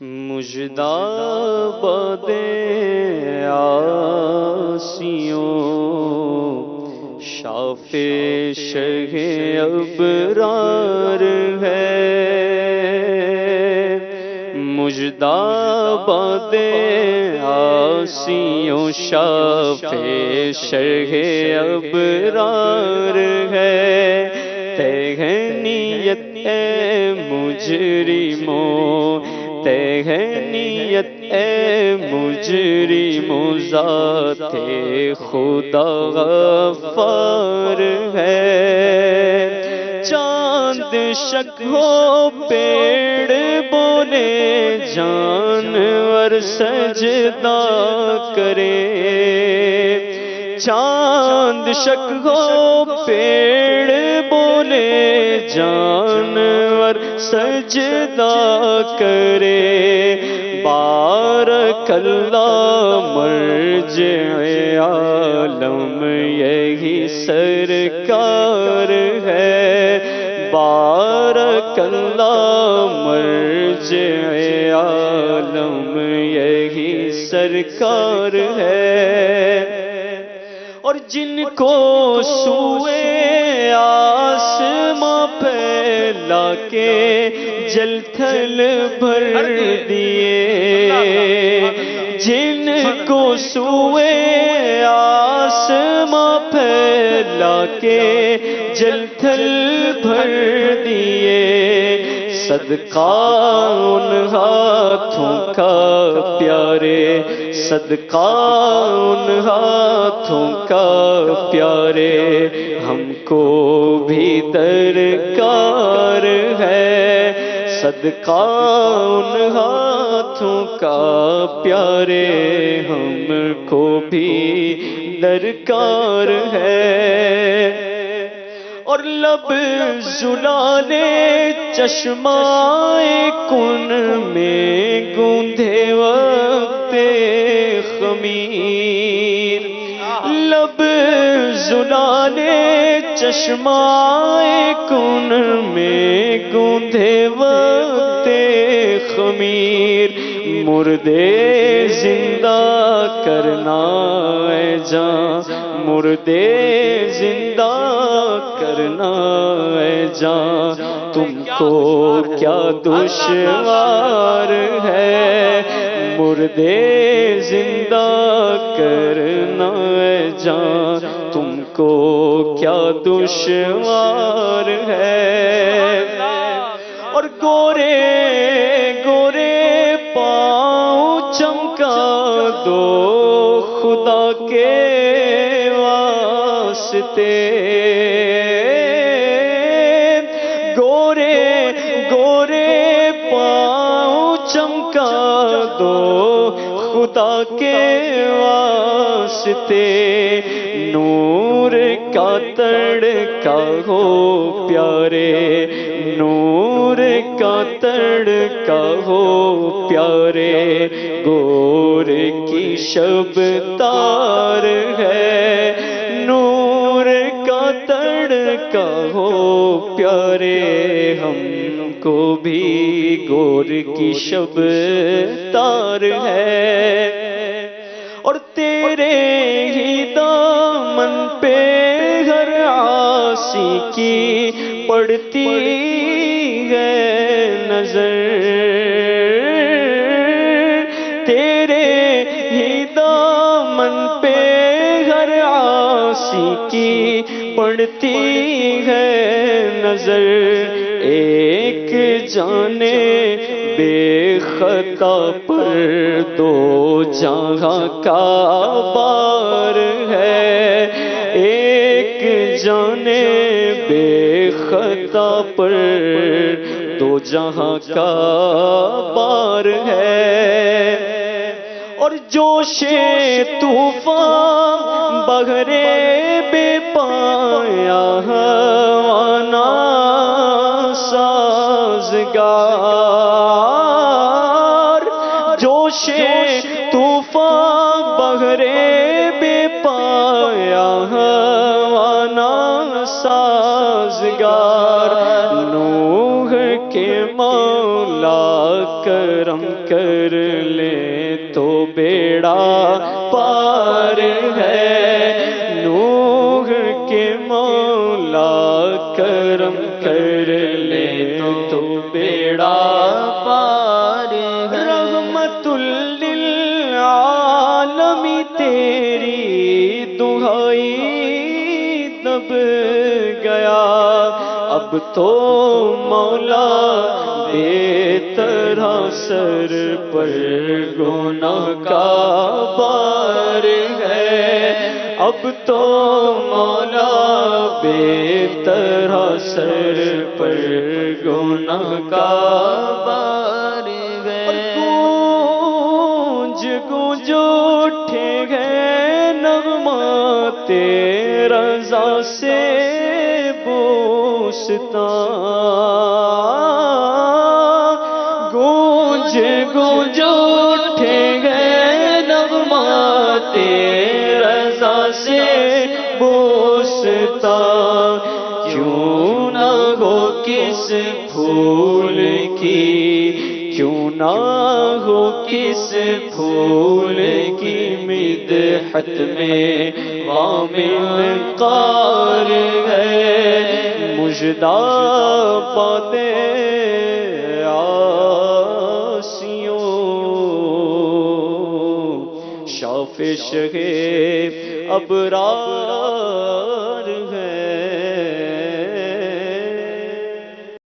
مژدہ باد عاصیوں شاف شہ ابرار ہے، مژدہ باد عاصیوں شاف شہ ابرار ہے، تہنیت اے مجرموں، تہنیت اے مجرموں، ذات خدا غفار ہے، چاند شک ہو پیڑ بولے جانور سجدہ کرے، چاند شک ہو پیڑ بولے جانور سجدہ کرے، بارک اللہ مرجع عالم یہی سرکار ہے، بارک اللہ مرجع عالم یہی سرکار ہے، اور جن کو سوئے آسماں پھیلا کے جل تھل بھر دیے، جن کو سوئے آسماں پھیلا کے جل تھل بھر دیے، صدقہ ان ہاتھوں کا پیارے، صدقہ ان ہاتھوں کا پیارے، ہم کو بھی درکار ہے، صدقہ ان ہاتھوں کا پیارے، ہم کو بھی درکار ہے، اور لب زلال چشمائے کن میں گوندھے وقت خمیر، لب زلال چشمائے کن میں گوندھے وقت خمیر، مردے زندہ کرنا اے جان، مردے زندہ کرنا اے جان، تم کو کیا دشوار ہے، مردے زندہ کرنا اے جان، تم کو کیا دشوار ہے، اور گورے گورے پاؤں چمکا دو خدا کے واسطے، گورے گورے پاؤں چمکا دو خدا کے واسطے، نور کا تڑکا ہو پیارے، نور کا تڑکا ہو پیارے، گور کی شب تار ہے، نور کا تڑکا ہو پیارے، ہم کو بھی گور کی شب تار ہے، اور تیرے ہی دامن پہ ہر عاصی کی پڑتی ہے نظر، تیرے ہی دامن پہ ہر عاصی کی پڑتی ہے نظر، ایک جانے بے خطا پر دو جہاں کا بار ہے، ایک جانے بے خطا پر دو جہاں کا بار ہے، اور جوش طوفان بغرے بے پایا ہوانا سازگار، جوش طوفان بغرے بے پایا ہوانا سازگار، نوح کے مولا کرم کر لے تو بیڑا پار ہے، نوح کے مولا کرم کر لے تو بیڑا پار ہے، رحمت للعالمی تیری دہائی دب گیا، اب تو مولا بے طرح سر پر گناہ کا بار ہے، اب تو مولا بے طرح سر پر گناہ کا بار ہے، گونج گونج اٹھے گئے نغمات رضا سے بوستان، گونج گونج اٹھے گئے نغمات رضا سے بوستان، کیوں نہ ہو کس پھول کی، کیوں نہ ہو کس پھول کی مدحت میں وامل قار ہے، مژدہ پاتے آسیوں شاف شہ ابرار